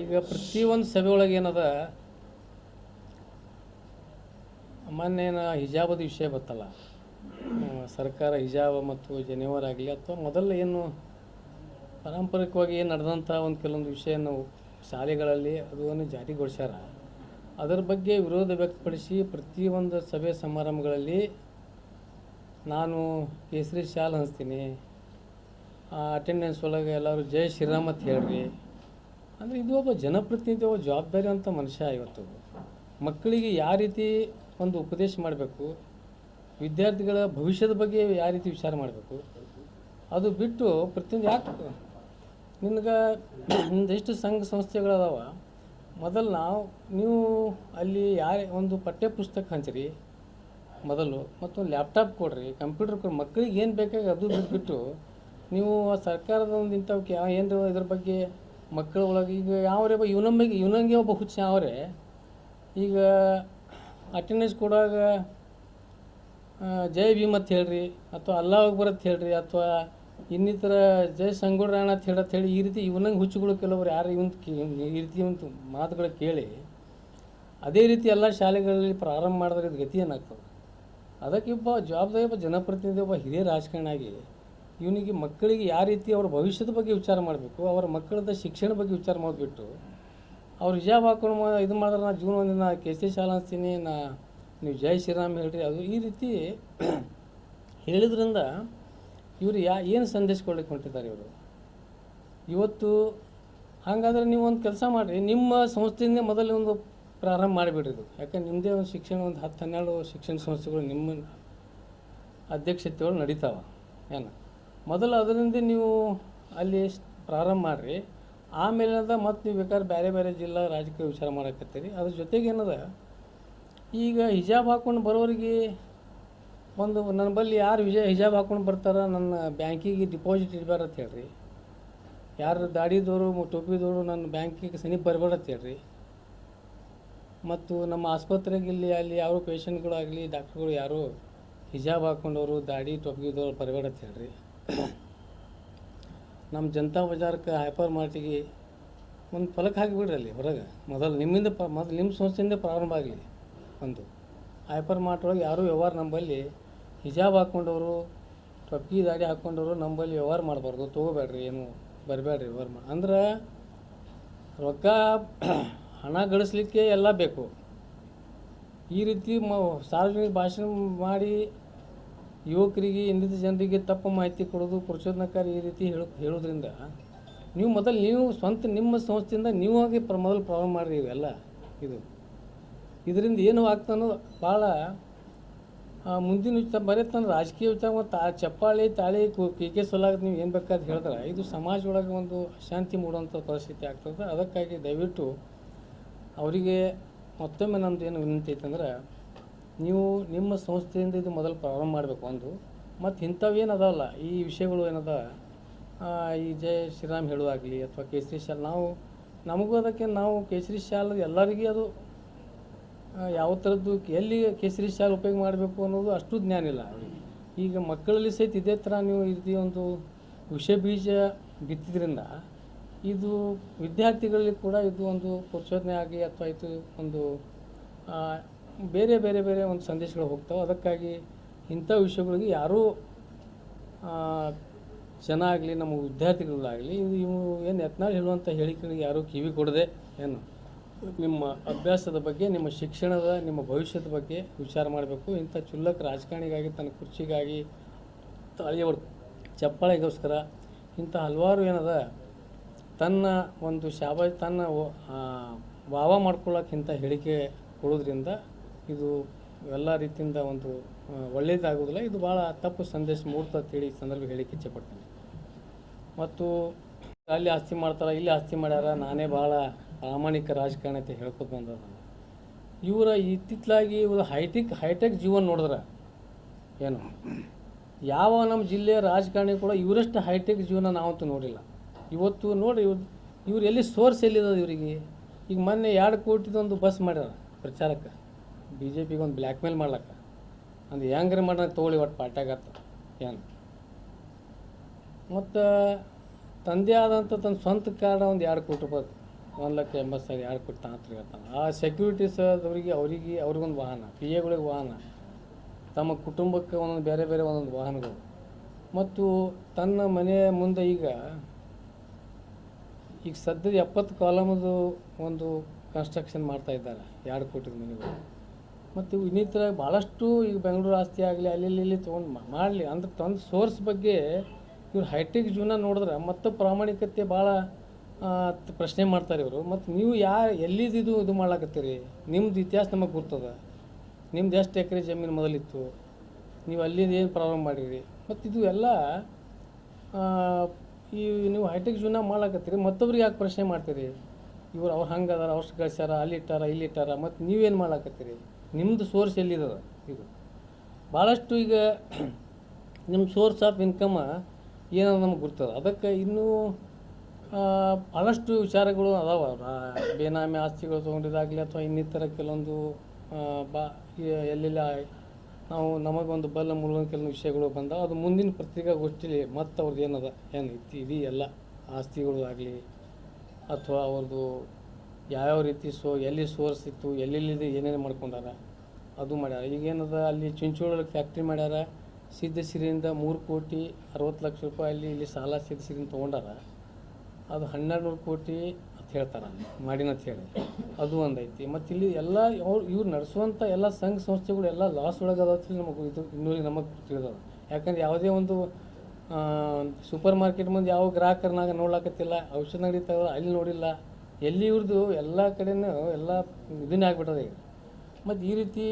ಈಗ ಪ್ರತಿಯೊಂದು ಸಭೆ ಒಳಗೆ ಏನದ ಮೊನ್ನೇನ ಹಿಜಾಬದ ವಿಷಯ ಗೊತ್ತಲ್ಲ. ಸರ್ಕಾರ ಹಿಜಾಬ್ ಮತ್ತು ಜನಿವಾರ ಆಗಲಿ ಅಥವಾ ಮೊದಲು ಏನು ಪಾರಂಪರಿಕವಾಗಿ ಏನು ನಡೆದಂಥ ಒಂದು ಕೆಲವೊಂದು ವಿಷಯ ನಾವು ಶಾಲೆಗಳಲ್ಲಿ ಅದನ್ನು ಜಾರಿಗೊಳಿಸ್ಯಾರ. ಅದರ ಬಗ್ಗೆ ವಿರೋಧ ವ್ಯಕ್ತಪಡಿಸಿ ಪ್ರತಿಯೊಂದು ಸಭೆ ಸಮಾರಂಭಗಳಲ್ಲಿ ನಾನು ಕೇಸರಿ ಶಾಲ್ ಹಂಚ್ತೀನಿ, ಅಟೆಂಡೆನ್ಸ್ ಒಳಗೆ ಎಲ್ಲರೂ ಜೈ ಶ್ರೀರಾಮ್ ಅಂತ ಹೇಳ್ರಿ. ಅಂದರೆ ಇದು ಒಬ್ಬ ಜನಪ್ರತಿನಿಧಿ, ಒಬ್ಬ ಜವಾಬ್ದಾರಿ ಅಂತ ಮನುಷ್ಯ. ಇವತ್ತು ಮಕ್ಕಳಿಗೆ ಯಾವ ರೀತಿ ಒಂದು ಉಪದೇಶ ಮಾಡಬೇಕು, ವಿದ್ಯಾರ್ಥಿಗಳ ಭವಿಷ್ಯದ ಬಗ್ಗೆ ಯಾವ ರೀತಿ ವಿಚಾರ ಮಾಡಬೇಕು, ಅದು ಬಿಟ್ಟು ಪ್ರತಿಯೊಂದು ಯಾಕೆ ನಿನ್ಗೆ ಎಷ್ಟು ಸಂಘ ಸಂಸ್ಥೆಗಳದಾವ, ಮೊದಲು ನೀವು ಅಲ್ಲಿ ಒಂದು ಪಠ್ಯ ಪುಸ್ತಕ ಹಂಚ್ರಿ ಮೊದಲು, ಮತ್ತೊಂದು ಲ್ಯಾಪ್ಟಾಪ್ ಕೊಡ್ರಿ, ಕಂಪ್ಯೂಟರ್ ಕೊಡ್ರಿ. ಮಕ್ಕಳಿಗೆ ಏನು ಬೇಕಾಗಿ ಅದು ಬಿಟ್ಬಿಟ್ಟು ನೀವು ಸರ್ಕಾರದ ಒಂದು ಇಂಥವಕ್ಕೆ ಏನು ಇದ್ರ ಬಗ್ಗೆ ಮಕ್ಕಳ ಒಳಗೆ ಈಗ ಯಾವ್ರೆ ಇವನಂಗೆ ಒಬ್ಬ ಹುಚ್ಚ ಯಾವ್ರೆ ಈಗ ಅಟೆಂಡೆನ್ಸ್ ಕೊಡುವಾಗ ಜೈ ಭೀಮ್ ಅಂತ ಹೇಳ್ರಿ, ಅಥವಾ ಅಲ್ಲಾಹ್ ಅಕ್ಬರ್ ಅಂತ ಹೇಳ್ರಿ, ಅಥವಾ ಇನ್ನಿತರ ಜೈ ಸಂಗೊಳ್ರಾಯಣ ಅಂತ ಹೇಳಿ ಈ ರೀತಿ ಇವನಂಗೆ ಹುಚ್ಚುಗಳು ಕೆಲವರು ಯಾರು ಈ ರೀತಿ ಒಂದು ಮಾತುಗಳು ಕೇಳಿ ಅದೇ ರೀತಿ ಎಲ್ಲ ಶಾಲೆಗಳಲ್ಲಿ ಪ್ರಾರಂಭ ಮಾಡಿದ್ರೆ ಇದು ಗತಿ ಏನಾಗ್ತದೆ. ಅದಕ್ಕೆ ಒಬ್ಬ ಜವಾಬ್ದಾರಿ, ಒಬ್ಬ ಜನಪ್ರತಿನಿಧಿ, ಒಬ್ಬ ಹಿರಿಯ ರಾಜಕಾರಣಿ ಇವನಿಗೆ ಮಕ್ಕಳಿಗೆ ಯಾವ ರೀತಿ ಅವರ ಭವಿಷ್ಯದ ಬಗ್ಗೆ ವಿಚಾರ ಮಾಡಬೇಕು, ಅವರ ಮಕ್ಕಳದ ಶಿಕ್ಷಣ ಬಗ್ಗೆ ವಿಚಾರ ಮಾಡಿಬಿಟ್ಟು ಅವ್ರು ಹಿಜಾಬ್ ಹಾಕೊಂಡು ಇದು ಮಾಡಿದ್ರೆ ನಾ ಜೂನ್ 1 ಕೇಸರಿ ಶಾಲಾ ಅನ್ಸ್ತೀನಿ, ನೀವು ಜೈ ಶ್ರೀರಾಮ್ ಹೇಳ್ರಿ, ಅದು ಈ ರೀತಿ ಹೇಳಿದ್ರಿಂದ ಇವರು ಏನು ಸಂದೇಶ ಕೊಡ್ಲಿಕ್ಕೆ ಹೊಂಟಿದ್ದಾರೆ ಇವರು ಇವತ್ತು. ಹಾಗಾದರೆ ನೀವು ಒಂದು ಕೆಲಸ ಮಾಡಿರಿ, ನಿಮ್ಮ ಸಂಸ್ಥೆಯಿಂದ ಮೊದಲೇ ಒಂದು ಪ್ರಾರಂಭ ಮಾಡಿಬಿಡ್ರಿ ಇದು. ಯಾಕಂದ್ರೆ ನಿಮ್ಮದೇ ಒಂದು ಶಿಕ್ಷಣ ಒಂದು 10-12 ಶಿಕ್ಷಣ ಸಂಸ್ಥೆಗಳು ನಿಮ್ಮ ಅಧ್ಯಕ್ಷತೆಯೊಳಗೆ ನಡೀತಾವೆ. ಏನು ಮೊದಲು ಅದರಿಂದ ನೀವು ಅಲ್ಲಿ ಪ್ರಾರಂಭ ಮಾಡಿರಿ. ಆಮೇಲೆ ಮತ್ತು ನೀವು ಬೇಕಾದ್ರೆ ಬೇರೆ ಬೇರೆ ಜಿಲ್ಲಾ ರಾಜಕೀಯ ವಿಚಾರ ಮಾಡಕತ್ತೀರಿ. ಅದ್ರ ಜೊತೆಗೆ ಏನದ, ಈಗ ಹಿಜಾಬ್ ಹಾಕ್ಕೊಂಡು ಬರೋರಿಗೆ ಒಂದು ನನ್ನ ಬಳಿ ಯಾರು ಹಿಜಾಬ್ ಹಾಕ್ಕೊಂಡು ಬರ್ತಾರ ನನ್ನ ಬ್ಯಾಂಕಿಗೆ ಡಿಪಾಸಿಟ್ ಇಡಬೇಡ ಅಂತ ಹೇಳ್ರಿ, ಯಾರು ದಾಡಿದವರು ಟೋಪಿದವರು ನನ್ನ ಬ್ಯಾಂಕಿಗೆ ಸಮೀಪ ಬರಬೇಡ ಅಂತ ಹೇಳ್ರಿ. ಮತ್ತು ನಮ್ಮ ಆಸ್ಪತ್ರೆಗೆ ಅಲ್ಲಿ ಯಾರು ಪೇಷಂಟ್ಗಳಾಗಲಿ ಡಾಕ್ಟ್ರುಗಳು ಯಾರು ಹಿಜಾಬ್ ಹಾಕ್ಕೊಂಡವರು ದಾಡಿ ಟೊಪ್ಪಿದವ್ರು ಬರಬೇಡ ಅಂತ ಹೇಳ್ರಿ. ನಮ್ಮ ಜನತಾ ಬಜಾರ್ಗೆ ಹೈಪರ್ ಮಾರ್ಟಿಗೆ ಒಂದು ಫಲಕ ಹಾಕಿಬಿಡ್ರಿ ಅಲ್ಲಿ ಹೊರಗೆ. ಮೊದಲು ನಿಮ್ಮ ಸಂಸ್ಥೆಯಿಂದ ಪ್ರಾರಂಭ ಆಗಲಿ. ಒಂದು ಹೈಪರ್ ಮಾರ್ಟ್ ಒಳಗೆ ಯಾರೂ ವ್ಯವಹಾರ ನಂಬಲ್ಲಿ ಹಿಜಾಬ್ ಹಾಕ್ಕೊಂಡವರು ಟೊಪ್ಪಿ ದಾಡಿ ಹಾಕ್ಕೊಂಡವರು ನಂಬಲ್ಲಿ ವ್ಯವಹಾರ ಮಾಡಬಾರ್ದು, ತೊಗೋಬೇಡ್ರಿ, ಏನು ಬರಬೇಡ್ರಿ ವ್ಯವಹಾರ ಮಾಡಿ. ಅಂದ್ರೆ ರೊಕ್ಕ ಹಣ ಗಳಿಸ್ಲಿಕ್ಕೆ ಎಲ್ಲ ಬೇಕು. ಈ ರೀತಿ ಸಾರ್ವಜನಿಕ ಭಾಷಣ ಮಾಡಿ ಯುವಕರಿಗೆ ಇನ್ನಿತ ಜನರಿಗೆ ತಪ್ಪು ಮಾಹಿತಿ ಕೊಡೋದು ಪ್ರಚೋದನಕಾರಿ ಈ ರೀತಿ ಹೇಳೋದ್ರಿಂದ ನೀವು ಮೊದಲು ನೀವು ಸ್ವಂತ ನಿಮ್ಮ ಸಂಸ್ಥೆಯಿಂದ ನೀವಾಗಿ ಮೊದಲು ಪ್ರಾರಂಭ ಮಾಡಿರಿ ಇವೆಲ್ಲ. ಇದರಿಂದ ಏನು ಆಗ್ತಾನೋ ಭಾಳ ಮುಂದಿನ ವಿಚಾರ ಬರೀತಂದ್ರೆ ರಾಜಕೀಯ ವಿಚಾರ ಮತ್ತು ಚಪ್ಪಾಳಿ ತಾಳಿ ಕೇಕೆ ಸೊಲಾಗ ನೀವು ಏನು ಬೇಕಾದ್ರೆ ಹೇಳಿದ್ರೆ ಇದು ಸಮಾಜ ಒಳಗೆ ಒಂದು ಅಶಾಂತಿ ಮೂಡುವಂಥ ಪರಿಸ್ಥಿತಿ ಆಗ್ತದೆ. ಅದಕ್ಕಾಗಿ ದಯವಿಟ್ಟು ಅವರಿಗೆ ಮತ್ತೊಮ್ಮೆ ನಮ್ಮದು ಏನು ವಿನಂತಿ ಐತಂದ್ರೆ, ನೀವು ನಿಮ್ಮ ಸಂಸ್ಥೆಯಿಂದ ಇದು ಮೊದಲು ಪ್ರಾರಂಭ ಮಾಡಬೇಕು ಒಂದು. ಮತ್ತು ಇಂಥವೇನು ಅದಾವಲ್ಲ ಈ ವಿಷಯಗಳು ಏನದ, ಈ ಜೈ ಶ್ರೀರಾಮ್ ಹೇಳುವಾಗಲಿ ಅಥವಾ ಕೇಸರಿ ಶಾಲ್, ನಮಗೂ ಅದಕ್ಕೆ ನಾವು ಕೇಸರಿ ಶಾಲ್ ಎಲ್ಲರಿಗೂ ಅದು ಯಾವ ಥರದ್ದು ಎಲ್ಲಿ ಕೇಸರಿ ಶಾಲ್ ಉಪಯೋಗ ಮಾಡಬೇಕು ಅನ್ನೋದು ಅಷ್ಟು ಜ್ಞಾನ ಇಲ್ಲ ಅವರಿಗೆ. ಈಗ ಮಕ್ಕಳಲ್ಲಿ ಸಹಿತ ಇದೇ ಥರ ನೀವು ಈ ರೀತಿ ಒಂದು ವಿಷ ಬೀಜ ಬಿತ್ತಿದ್ರಿಂದ ಇದು ವಿದ್ಯಾರ್ಥಿಗಳಲ್ಲಿ ಕೂಡ ಇದು ಒಂದು ಪ್ರಚೋದನೆ ಆಗಿ ಅಥವಾ ಇದು ಒಂದು ಬೇರೆ ಬೇರೆ ಬೇರೆ ಒಂದು ಸಂದೇಶಗಳು ಹೋಗ್ತಾವೆ. ಅದಕ್ಕಾಗಿ ಇಂಥ ವಿಷಯಗಳಿಗೆ ಯಾರೂ ಜನ ಆಗಲಿ ನಮ್ಮ ವಿದ್ಯಾರ್ಥಿಗಳಾಗಲಿ ಇವು ಏನು ಯತ್ನಾಳ್ ಹೇಳುವಂಥ ಹೇಳಿಕೆಗಳಿಗೆ ಯಾರೂ ಕಿವಿ ಕೊಡದೆ ಏನು ನಿಮ್ಮ ಅಭ್ಯಾಸದ ಬಗ್ಗೆ, ನಿಮ್ಮ ಶಿಕ್ಷಣದ, ನಿಮ್ಮ ಭವಿಷ್ಯದ ಬಗ್ಗೆ ವಿಚಾರ ಮಾಡಬೇಕು. ಇಂಥ ಚುಲ್ಲಕ ರಾಜಕಾರಣಿಗಾಗಿ, ತನ್ನ ಕುರ್ಚಿಗಾಗಿ, ತಾಳಿಯವರ ಚಪ್ಪಾಳೆಗೋಸ್ಕರ ಇಂಥ ಹಲವಾರು ಏನದ ತನ್ನ ಒಂದು ತನ್ನ ವಾವ ಮಾಡ್ಕೊಳ್ಳೋಕೆ ಇಂಥ ಹೇಳಿಕೆ ಕೊಡೋದ್ರಿಂದ ಇದು ಎಲ್ಲ ರೀತಿಯಿಂದ ಒಂದು ಒಳ್ಳೆಯದಾಗೋದಿಲ್ಲ. ಇದು ಭಾಳ ತಪ್ಪು ಸಂದೇಶ ಮೂಡ್ತಾ ಅಂತೇಳಿ ಈ ಸಂದರ್ಭ ಹೇಳಿಕೆ ಇಚ್ಛೆಪಡ್ತೀನಿ. ಮತ್ತು ಅಲ್ಲಿ ಆಸ್ತಿ ಮಾಡ್ತಾರೆ, ಇಲ್ಲಿ ಆಸ್ತಿ ಮಾಡ್ಯಾರ, ನಾನೇ ಭಾಳ ಪ್ರಾಮಾಣಿಕ ರಾಜಕಾರಣ ಅಂತ ಹೇಳ್ಕೊತ ಬಂದ. ಇವರ ಇತ್ತಿತ್ತಲಾಗಿ ಇವರು ಹೈಟೆಕ್ ಜೀವನ ನೋಡಿದ್ರೆ ಏನು ಯಾವ ನಮ್ಮ ಜಿಲ್ಲೆಯ ರಾಜಕಾರಣಿ ಕೂಡ ಇವರಷ್ಟು ಹೈಟೆಕ್ ಜೀವನ ನಾವಂತೂ ನೋಡಿಲ್ಲ. ಇವತ್ತು ನೋಡಿ ಇವ್ರು ಎಲ್ಲಿ ಸೋರ್ಸ್ ಎಲ್ಲಿದೆ ಇವರಿಗೆ. ಈಗ ಮೊನ್ನೆ 2 ಕೋಟಿದೊಂದು ಬಸ್ ಮಾಡ್ಯಾರ ಪ್ರಚಾರಕ್ಕೆ, BJPಗೆ ಒಂದು ಬ್ಲ್ಯಾಕ್ ಮೇಲ್ ಮಾಡ್ಲಕ್ಕೆ. ಅಂದ್ರೆ ಹೆಂಗ್ರೆ ಮಾಡೋಣ ತೊಗೊಳ್ಳಿ ಒಟ್ಟು ಪಾಟ್ಯಾಗತ್ತ ಏನು. ಮತ್ತು ತಂದೆ ಆದಂಥ ತನ್ನ ಸ್ವಂತ ಕಾರ್ಡ ಒಂದು 2 ಕೋಟಿ ರೂಪಾಯಿ 1,80,000 ಯಾರು ಕೊಟ್ಟು ತಾಂತ್ರಿ ಹೇಳ್ತಾನೆ. ಆ ಸೆಕ್ಯೂರಿಟೀಸ್ ಅವ್ರಿಗೊಂದು ವಾಹನ, ಪಿ ಎಗಳಿಗೆ ವಾಹನ, ತಮ್ಮ ಕುಟುಂಬಕ್ಕೆ ಒಂದೊಂದು ಬೇರೆ ಬೇರೆ ಒಂದೊಂದು ವಾಹನಗಳು, ಮತ್ತು ತನ್ನ ಮನೆಯ ಮುಂದೆ ಈಗ ಸದ್ಯದ 70 ಕಾಲಮದು ಒಂದು ಕನ್ಸ್ಟ್ರಕ್ಷನ್ ಮಾಡ್ತಾ ಇದ್ದಾರೆ 2 ಕೋಟಿದ ಮನೆಗಳು. ಮತ್ತು ಇನ್ನಿತರ ಭಾಳಷ್ಟು ಈಗ ಬೆಂಗಳೂರು ಆಸ್ತಿ ಆಗಲಿ ಅಲ್ಲಿ ಇಲ್ಲಿ ತೊಗೊಂಡು ಮಾಡಲಿ ಅಂದ್ರೆ ತಂದು ಸೋರ್ಸ್ ಬಗ್ಗೆ ಇವ್ರು ಹೈಟೆಕ್ ಜೀವನ ನೋಡಿದ್ರೆ ಮತ್ತು ಪ್ರಾಮಾಣಿಕತೆ ಭಾಳ ಪ್ರಶ್ನೆ ಮಾಡ್ತಾರೆ ಇವರು. ಮತ್ತು ನೀವು ಎಲ್ಲಿದ್ದು ಇದು ಮಾಡ್ಲಾಕತ್ತೀರಿ? ನಿಮ್ದು ಇತಿಹಾಸ ನಮಗೆ ಗೊತ್ತದ. ನಿಮ್ದು ಎಷ್ಟು ಎಕರೆ ಜಮೀನು ಮೊದಲಿತ್ತು, ನೀವು ಅಲ್ಲಿಂದ ಏನು ಪ್ರಾರಂಭ ಮಾಡಿರಿ, ಮತ್ತು ಇದು ಎಲ್ಲ ನೀವು ಹೈಟೆಕ್ ಜೀವನ ಮಾಡ್ಲಾಕತ್ತೀರಿ. ಮತ್ತೊಬ್ರಿಗೆ ಯಾಕೆ ಪ್ರಶ್ನೆ ಮಾಡ್ತೀರಿ? ಅವ್ರು ಹಂಗೆ ಅದಾರ, ಅವ್ರು ಗಳಿಸ್ಯಾರ, ಅಲ್ಲಿಟ್ಟಾರ ಇಲ್ಲಿಟ್ಟಾರ, ಮತ್ತು ನೀವೇನು ಮಾಡ್ಲಾಕತ್ತೀರಿ? ನಿಮ್ಮದು ಸೋರ್ಸ್ ಎಲ್ಲಿದೆ? ಇದು ಭಾಳಷ್ಟು ಈಗ ನಿಮ್ಮ ಸೋರ್ಸ್ ಆಫ್ ಇನ್ಕಮ್ ಏನೋ ನಮ್ಗೆ ಗುರ್ತದ. ಅದಕ್ಕೆ ಇನ್ನೂ ಭಾಳಷ್ಟು ವಿಚಾರಗಳು ಅದಾವ. ಬೇನಾಮಿ ಆಸ್ತಿಗಳು ತೊಗೊಂಡಿದ್ದಾಗಲಿ ಅಥವಾ ಇನ್ನಿತರ ಕೆಲವೊಂದು ಎಲ್ಲೆಲ್ಲ ನಮಗೊಂದು ಮುಳುಗೋ ಕೆಲವೊಂದು ವಿಷಯಗಳು ಬಂದಾವ. ಅದು ಮುಂದಿನ ಪತ್ರಿಕಾಗೋಷ್ಠಿಲಿ ಮತ್ತು ಅವ್ರದ್ದು ಏನದ ಇಡೀ ಎಲ್ಲ ಆಸ್ತಿಗಳು ಆಗಲಿ ಅಥವಾ ಅವ್ರದ್ದು ಯಾವ್ಯಾವ ರೀತಿ ಎಲ್ಲಿ ಸೋರ್ಸ್ ಇತ್ತು, ಎಲ್ಲೆಲ್ಲಿದೆ, ಏನೇನು ಮಾಡ್ಕೊಂಡಾರ ಅದು ಮಾಡ್ಯಾರ. ಈಗೇನದ ಅಲ್ಲಿ ಚಿಂಚೋಳಕ್ಕೆ ಫ್ಯಾಕ್ಟ್ರಿ ಮಾಡ್ಯಾರ. ಸಿದ್ಧಸಿರಿಯಿಂದ 3,60,00,000 ರೂಪಾಯಿ ಇಲ್ಲಿ ಸಾಲ ಸಿದ್ಧಸಿರಿಯಿಂದ ತೊಗೊಂಡಾರ. ಅದು 1,200 ಕೋಟಿ ಅಂತ ಹೇಳ್ತಾರೆ ಮಾಡಿನಂತ ಹೇಳಿ, ಅದು ಒಂದೈತಿ. ಮತ್ತು ಇಲ್ಲಿ ಎಲ್ಲ ಇವ್ರು ನಡೆಸುವಂಥ ಎಲ್ಲ ಸಂಘ ಸಂಸ್ಥೆಗಳು ಎಲ್ಲ ಲಾಸ್ ಒಳಗದ ನಮಗೆ ಇನ್ನೂ ನಮಗೆ ತಿಳಿದದ. ಯಾಕಂದ್ರೆ ಯಾವುದೇ ಒಂದು ಸೂಪರ್ ಮಾರ್ಕೆಟ್ ಮುಂದೆ ಯಾವ ಗ್ರಾಹಕರನ್ನಾಗ ನೋಡ್ಲಾಕತ್ತಿಲ್ಲ, ಔಷಧ ಅಂಗಡಿ ತೆಗೆದ ಅಲ್ಲಿ ನೋಡಿಲ್ಲ, ಎಲ್ಲಿ ಇವ್ರದ್ದು ಎಲ್ಲ ಕಡೆನೂ ಎಲ್ಲ ಇದನ್ನೇ ಆಗ್ಬಿಟ್ಟದ ಈಗ. ಮತ್ತು ಈ ರೀತಿ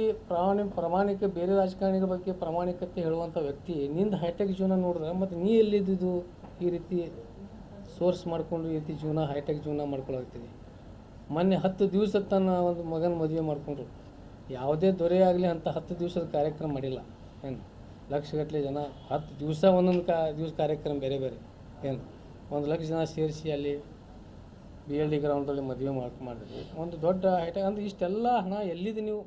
ಪ್ರಾಮಾಣಿಕ ಬೇರೆ ರಾಜಕಾರಣಿಗಳ ಬಗ್ಗೆ ಪ್ರಾಮಾಣಿಕತೆ ಹೇಳುವಂಥ ವ್ಯಕ್ತಿ ನಿಂದು ಹೈಟೆಕ್ ಜೀವನ ನೋಡಿದ್ರೆ ಮತ್ತು ನೀ ಎಲ್ಲಿದ್ದು ಈ ರೀತಿ ಸೋರ್ಸ್ ಮಾಡ್ಕೊಂಡು ಈ ರೀತಿ ಜೀವನ ಹೈಟೆಕ್ ಜೀವನ ಮಾಡ್ಕೊಳಾಗ್ತೀವಿ. ಮೊನ್ನೆ 10 ದಿವಸ ತನ್ನ ಒಂದು ಮಗನ ಮದುವೆ ಮಾಡಿಕೊಂಡ್ರು. ಯಾವುದೇ ದೊರೆ ಆಗಲಿ ಅಂತ 10 ದಿವಸದ ಕಾರ್ಯಕ್ರಮ ಮಾಡಿಲ್ಲ. ಏನು ಲಕ್ಷಗಟ್ಟಲೆ ಜನ 10 ದಿವಸ ಒಂದೊಂದು ದಿವಸ ಕಾರ್ಯಕ್ರಮ ಬೇರೆ ಬೇರೆ ಏನು 1,00,000 ಜನ ಸೇರಿಸಿ ಅಲ್ಲಿ BLD ಗ್ರೌಂಡಲ್ಲಿ ಮದುವೆ ಮಾಡಿದ್ವಿ. ಒಂದು ದೊಡ್ಡ ಹೈಟೆಕ್ ಅಂದ್ರೆ ಇಷ್ಟೆಲ್ಲ ಹಣ ಎಲ್ಲಿದೆ ನೀವು